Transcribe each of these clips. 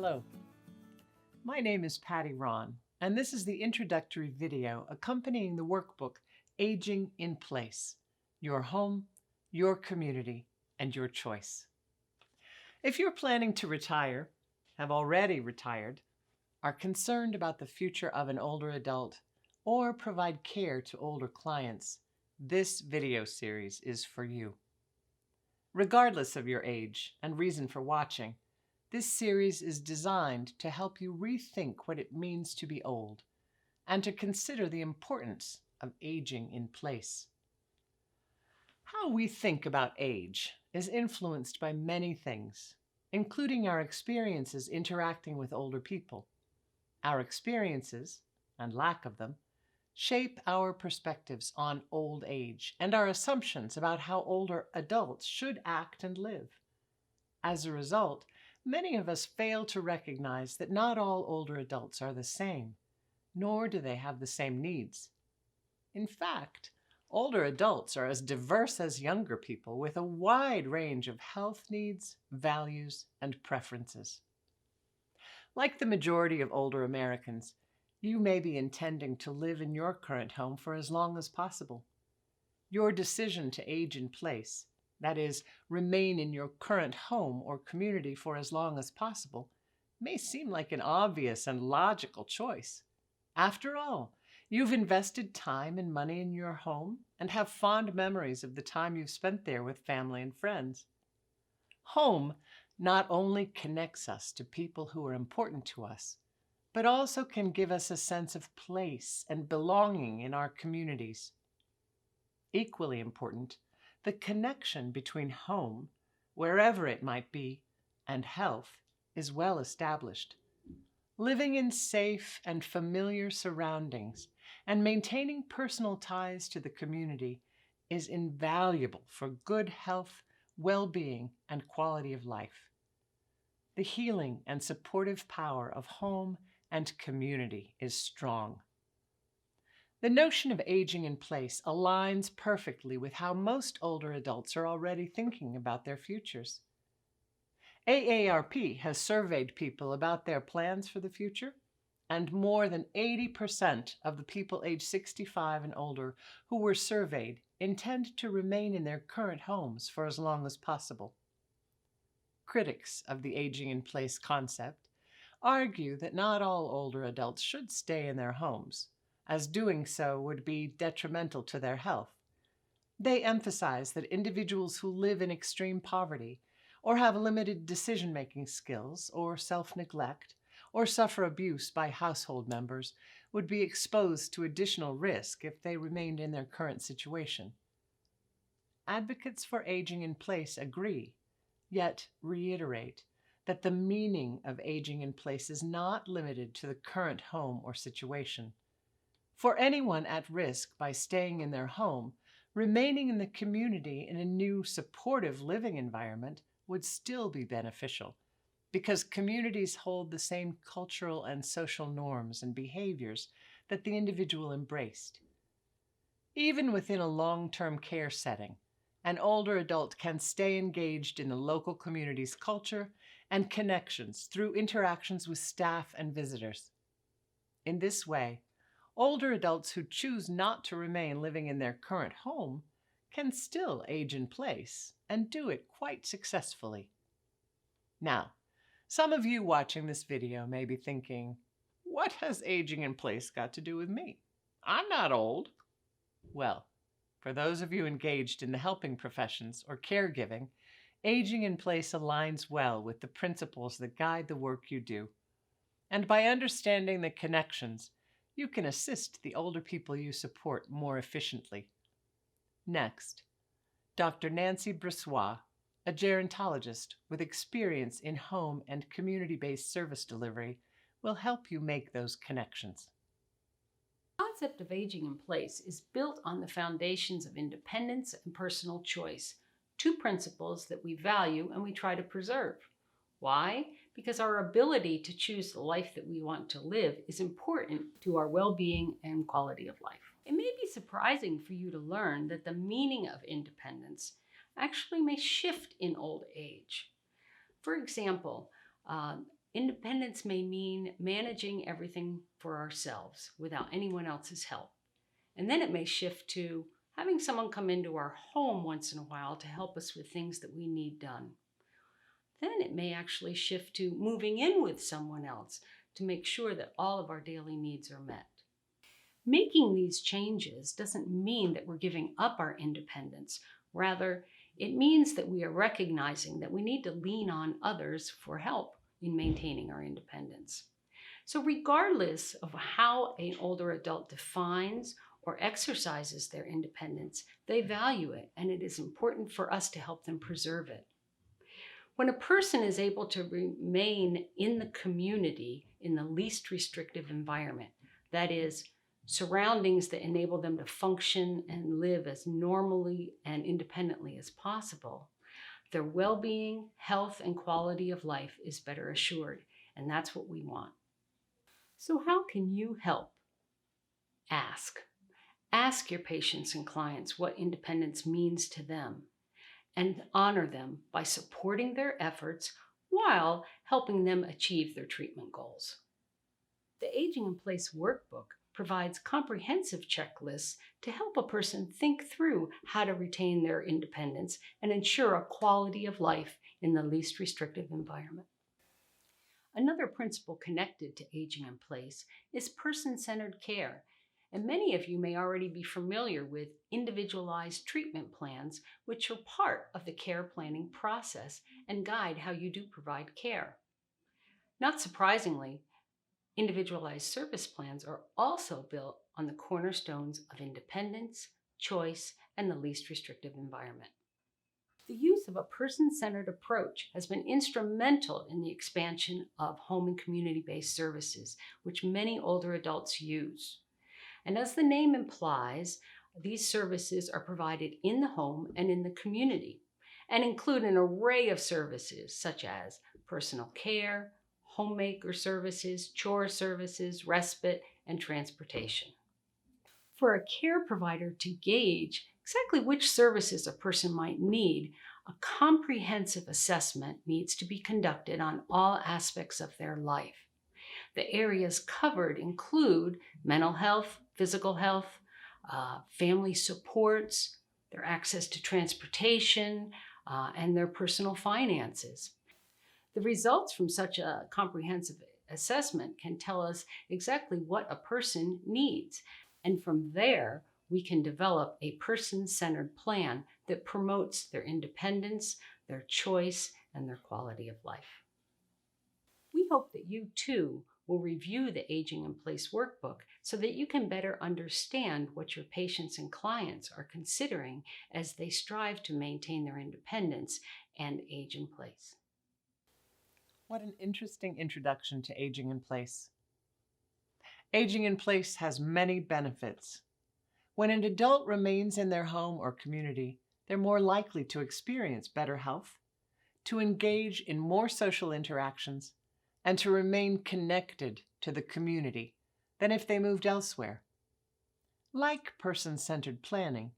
Hello, my name is Patty Ron, and this is the introductory video accompanying the workbook Aging in Place: Your Home, Your Community, and Your Choice. If you're planning to retire, have already retired, are concerned about the future of an older adult, or provide care to older clients, this video series is for you. Regardless of your age and reason for watching, this series is designed to help you rethink what it means to be old and to consider the importance of aging in place. How we think about age is influenced by many things, including our experiences interacting with older people. Our experiences, and lack of them, shape our perspectives on old age and our assumptions about how older adults should act and live. As a result, many of us fail to recognize that not all older adults are the same, nor do they have the same needs. In fact, older adults are as diverse as younger people with a wide range of health needs, values, and preferences. Like the majority of older Americans, you may be intending to live in your current home for as long as possible. Your decision to age in place, that is, remain in your current home or community for as long as possible, may seem like an obvious and logical choice. After all, you've invested time and money in your home and have fond memories of the time you've spent there with family and friends. Home not only connects us to people who are important to us, but also can give us a sense of place and belonging in our communities. Equally important, the connection between home, wherever it might be, and health is well established. Living in safe and familiar surroundings and maintaining personal ties to the community is invaluable for good health, well-being, and quality of life. The healing and supportive power of home and community is strong. The notion of aging in place aligns perfectly with how most older adults are already thinking about their futures. AARP has surveyed people about their plans for the future, and more than 80% of the people age 65 and older who were surveyed intend to remain in their current homes for as long as possible. Critics of the aging in place concept argue that not all older adults should stay in their homes, as doing so would be detrimental to their health. They emphasize that individuals who live in extreme poverty, or have limited decision-making skills, or self-neglect, or suffer abuse by household members, would be exposed to additional risk if they remained in their current situation. Advocates for aging in place agree, yet reiterate that the meaning of aging in place is not limited to the current home or situation. For anyone at risk by staying in their home, remaining in the community in a new supportive living environment would still be beneficial, because communities hold the same cultural and social norms and behaviors that the individual embraced. Even within a long-term care setting, an older adult can stay engaged in the local community's culture and connections through interactions with staff and visitors. In this way, older adults who choose not to remain living in their current home can still age in place and do it quite successfully. Now, some of you watching this video may be thinking, what has aging in place got to do with me? I'm not old. Well, for those of you engaged in the helping professions or caregiving, aging in place aligns well with the principles that guide the work you do. And by understanding the connections, you can assist the older people you support more efficiently. Next, Dr. Nancy Bressois, a gerontologist with experience in home and community-based service delivery, will help you make those connections. The concept of aging in place is built on the foundations of independence and personal choice, two principles that we value and we try to preserve. Why? Because our ability to choose the life that we want to live is important to our well-being and quality of life. It may be surprising for you to learn that the meaning of independence actually may shift in old age. For example, Independence may mean managing everything for ourselves without anyone else's help. And then it may shift to having someone come into our home once in a while to help us with things that we need done. Then it may actually shift to moving in with someone else to make sure that all of our daily needs are met. Making these changes doesn't mean that we're giving up our independence. Rather, it means that we are recognizing that we need to lean on others for help in maintaining our independence. So regardless of how an older adult defines or exercises their independence, they value it, and it is important for us to help them preserve it. When a person is able to remain in the community in the least restrictive environment, that is, surroundings that enable them to function and live as normally and independently as possible, their well-being, health, and quality of life is better assured, and that's what we want. So how can you help? Ask. Ask your patients and clients what independence means to them, and honor them by supporting their efforts while helping them achieve their treatment goals. The Aging in Place workbook provides comprehensive checklists to help a person think through how to retain their independence and ensure a quality of life in the least restrictive environment. Another principle connected to aging in place is person-centered care, and many of you may already be familiar with individualized treatment plans, which are part of the care planning process and guide how you do provide care. Not surprisingly, individualized service plans are also built on the cornerstones of independence, choice, and the least restrictive environment. The use of a person-centered approach has been instrumental in the expansion of home and community-based services, which many older adults use. And as the name implies, these services are provided in the home and in the community, and include an array of services such as personal care, homemaker services, chore services, respite, and transportation. For a care provider to gauge exactly which services a person might need, a comprehensive assessment needs to be conducted on all aspects of their life. The areas covered include mental health, physical health, family supports, their access to transportation, and their personal finances. The results from such a comprehensive assessment can tell us exactly what a person needs, and from there, we can develop a person-centered plan that promotes their independence, their choice, and their quality of life. We hope that you too will review the Aging in Place workbook so that you can better understand what your patients and clients are considering as they strive to maintain their independence and age in place. What an interesting introduction to Aging in Place. Aging in Place has many benefits. When an adult remains in their home or community, they're more likely to experience better health, to engage in more social interactions, and to remain connected to the community than if they moved elsewhere. Like person-centered planning,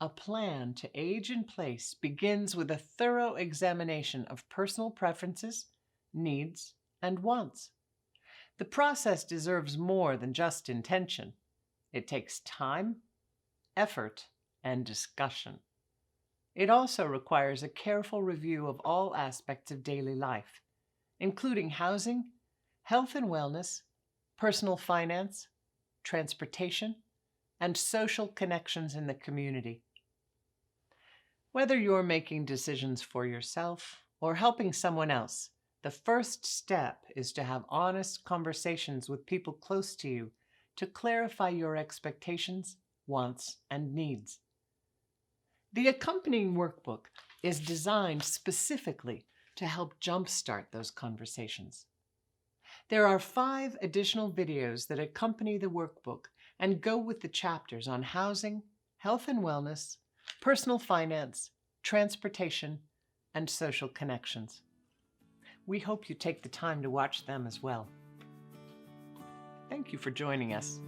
a plan to age in place begins with a thorough examination of personal preferences, needs, and wants. The process deserves more than just intention. It takes time, effort, and discussion. It also requires a careful review of all aspects of daily life, including housing, health and wellness, personal finance, transportation, and social connections in the community. Whether you're making decisions for yourself or helping someone else, the first step is to have honest conversations with people close to you to clarify your expectations, wants, and needs. The accompanying workbook is designed specifically to help jumpstart those conversations. There are 5 additional videos that accompany the workbook and go with the chapters on housing, health and wellness, personal finance, transportation, and social connections. We hope you take the time to watch them as well. Thank you for joining us.